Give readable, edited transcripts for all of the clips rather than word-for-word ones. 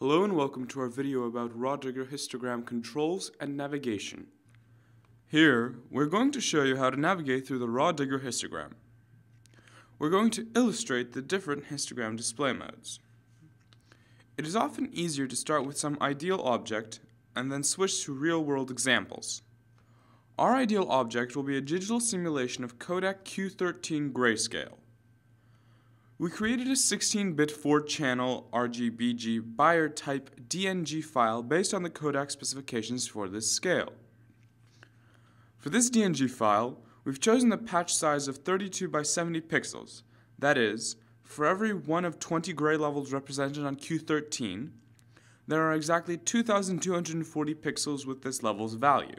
Hello and welcome to our video about RawDigger histogram controls and navigation. Here, we're going to show you how to navigate through the RawDigger histogram. We're going to illustrate the different histogram display modes. It is often easier to start with some ideal object and then switch to real-world examples. Our ideal object will be a digital simulation of codec Q13 grayscale. We created a 16-bit 4-channel RGBG Bayer type DNG file based on the codec specifications for this scale. For this DNG file, we've chosen the patch size of 32 by 70 pixels. That is, for every one of 20 gray levels represented on Q13, there are exactly 2,240 pixels with this level's value.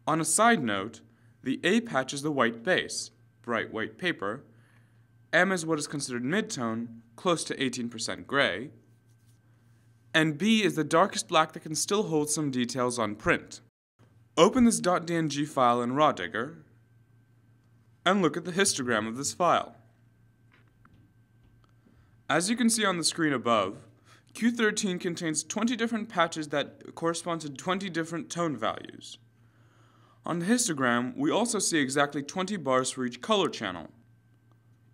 On a side note, the A patch is the white base, bright white paper, M is what is considered midtone, close to 18% gray, and B is the darkest black that can still hold some details on print. Open this .dng file in RawDigger and look at the histogram of this file. As you can see on the screen above, Q13 contains 20 different patches that correspond to 20 different tone values. On the histogram, we also see exactly 20 bars for each color channel.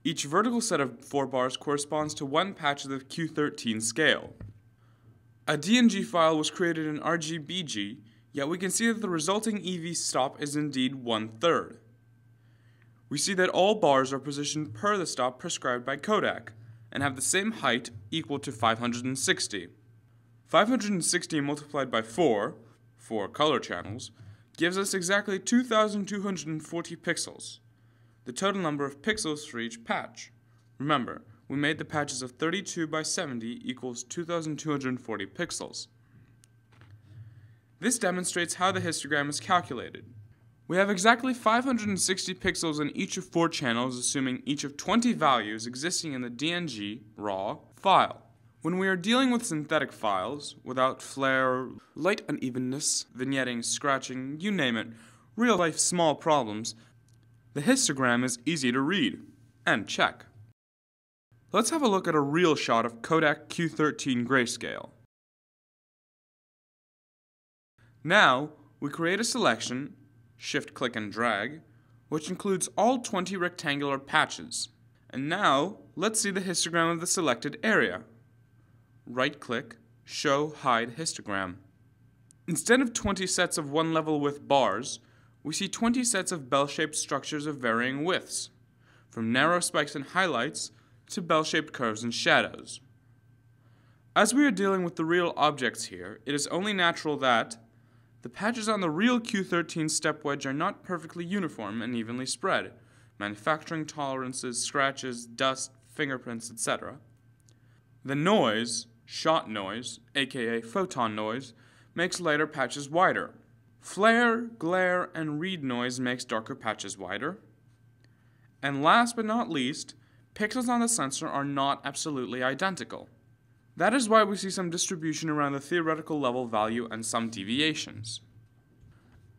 Each vertical set of 4 bars corresponds to one patch of the Q13 scale. A DNG file was created in RGBG, yet we can see that the resulting Eevee stop is indeed 1/3. We see that all bars are positioned per the stop prescribed by codec, and have the same height equal to 560. 560 multiplied by 4 color channels, gives us exactly 2,240 pixels. The total number of pixels for each patch. Remember, we made the patches of 32 by 70 equals 2,240 pixels. This demonstrates how the histogram is calculated. We have exactly 560 pixels in each of 4 channels, assuming each of 20 values existing in the DNG raw file. When we are dealing with synthetic files, without flare, light unevenness, vignetting, scratching, you name it, real-life small problems, the histogram is easy to read and check. Let's have a look at a real shot of codec Q13 grayscale. Now, we create a selection, shift click and drag, which includes all 20 rectangular patches. And now, let's see the histogram of the selected area. Right click, show hide histogram. Instead of 20 sets of one level width bars, we see 20 sets of bell-shaped structures of varying widths, from narrow spikes and highlights to bell-shaped curves and shadows. As we are dealing with the real objects here, it is only natural that the patches on the real Q13 step wedge are not perfectly uniform and evenly spread, manufacturing tolerances, scratches, dust, fingerprints, etc. The noise, shot noise, aka photon noise, makes lighter patches wider. Flare, glare, and read noise makes darker patches wider. And last but not least, pixels on the sensor are not absolutely identical. That is why we see some distribution around the theoretical level value and some deviations.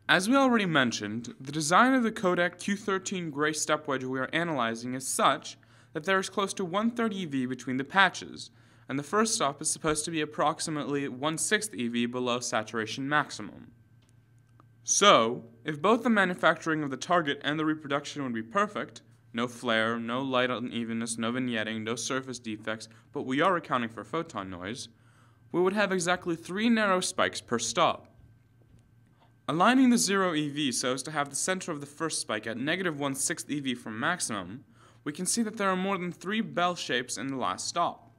As we already mentioned, the design of the codec Q13 gray step wedge we are analyzing is such that there is close to 1/3 Eevee between the patches, and the first stop is supposed to be approximately 1/6 Eevee below saturation maximum. So, if both the manufacturing of the target and the reproduction would be perfect, no flare, no light unevenness, no vignetting, no surface defects, but we are accounting for photon noise, we would have exactly 3 narrow spikes per stop. Aligning the 0 Eevee so as to have the center of the first spike at -1/6 Eevee from maximum, we can see that there are more than 3 bell shapes in the last stop,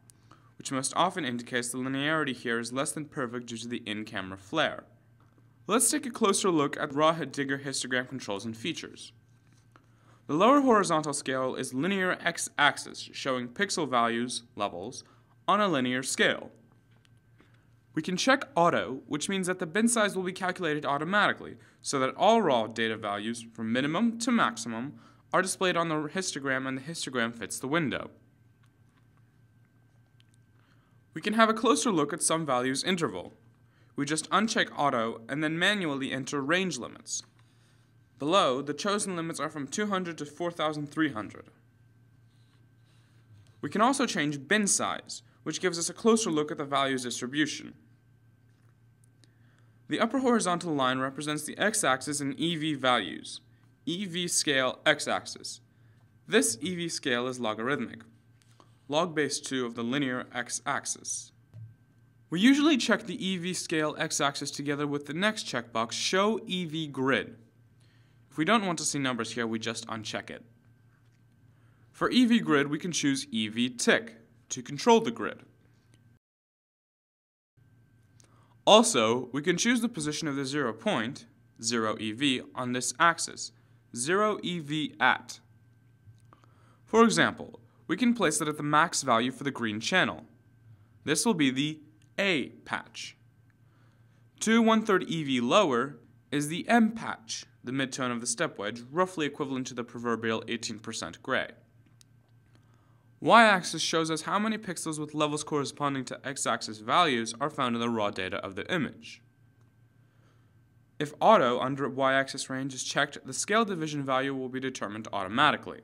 which most often indicates the linearity here is less than perfect due to the in-camera flare. Let's take a closer look at RawDigger histogram controls and features. The lower horizontal scale is linear x-axis, showing pixel values, levels, on a linear scale. We can check auto, which means that the bin size will be calculated automatically, so that all raw data values, from minimum to maximum, are displayed on the histogram and the histogram fits the window. We can have a closer look at some values interval. We just uncheck auto and then manually enter range limits. Below, the chosen limits are from 200 to 4,300. We can also change bin size, which gives us a closer look at the values distribution. The upper horizontal line represents the x-axis in Eevee values, Eevee scale x-axis. This Eevee scale is logarithmic, log base 2 of the linear x-axis. We usually check the Eevee scale x-axis together with the next checkbox, Show Eevee Grid. If we don't want to see numbers here, we just uncheck it. For Eevee Grid, we can choose Eevee Tick to control the grid. Also, we can choose the position of the 0 point, 0 EV, on this axis, 0 EV at. For example, we can place it at the max value for the green channel. This will be the A patch. 2 1/3 EV lower is the M patch, the midtone of the step wedge, roughly equivalent to the proverbial 18% gray. Y-axis shows us how many pixels with levels corresponding to x-axis values are found in the raw data of the image. If auto under y-axis range is checked, the scale division value will be determined automatically.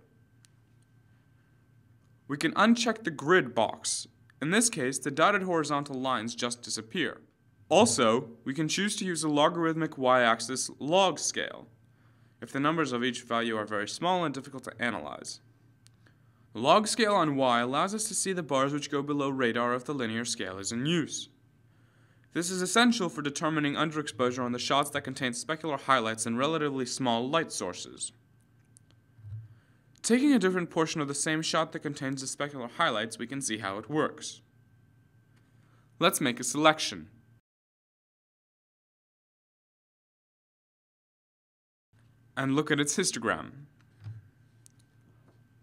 We can uncheck the grid box. In this case, the dotted horizontal lines just disappear. Also, we can choose to use a logarithmic y-axis log scale, if the numbers of each value are very small and difficult to analyze. The log scale on Y allows us to see the bars which go below radar if the linear scale is in use. This is essential for determining underexposure on the shots that contain specular highlights and relatively small light sources. Taking a different portion of the same shot that contains the specular highlights, we can see how it works. Let's make a selection. And look at its histogram.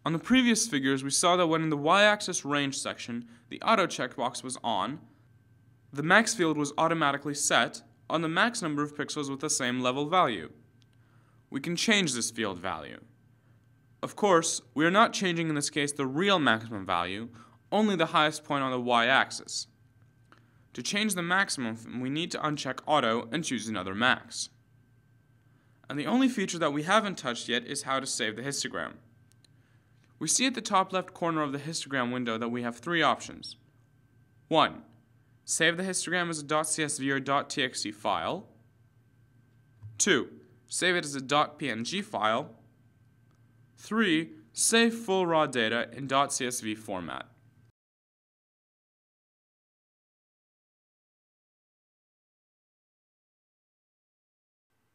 On the previous figures, we saw that when in the y-axis range section, the auto checkbox was on, the max field was automatically set on the max number of pixels with the same level value. We can change this field value. Of course, we are not changing in this case the real maximum value, only the highest point on the y-axis. To change the maximum, we need to uncheck auto and choose another max. And the only feature that we haven't touched yet is how to save the histogram. We see at the top left corner of the histogram window that we have three options. 1. Save the histogram as a .csv or .txt file. 2. Save it as a .png file. 3. Save full raw data in .csv format.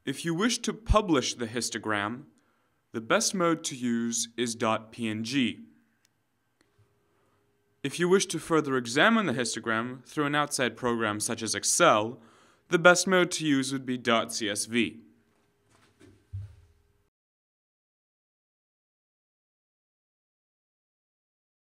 If you wish to publish the histogram, the best mode to use is .png. If you wish to further examine the histogram through an outside program such as Excel, the best mode to use would be .csv.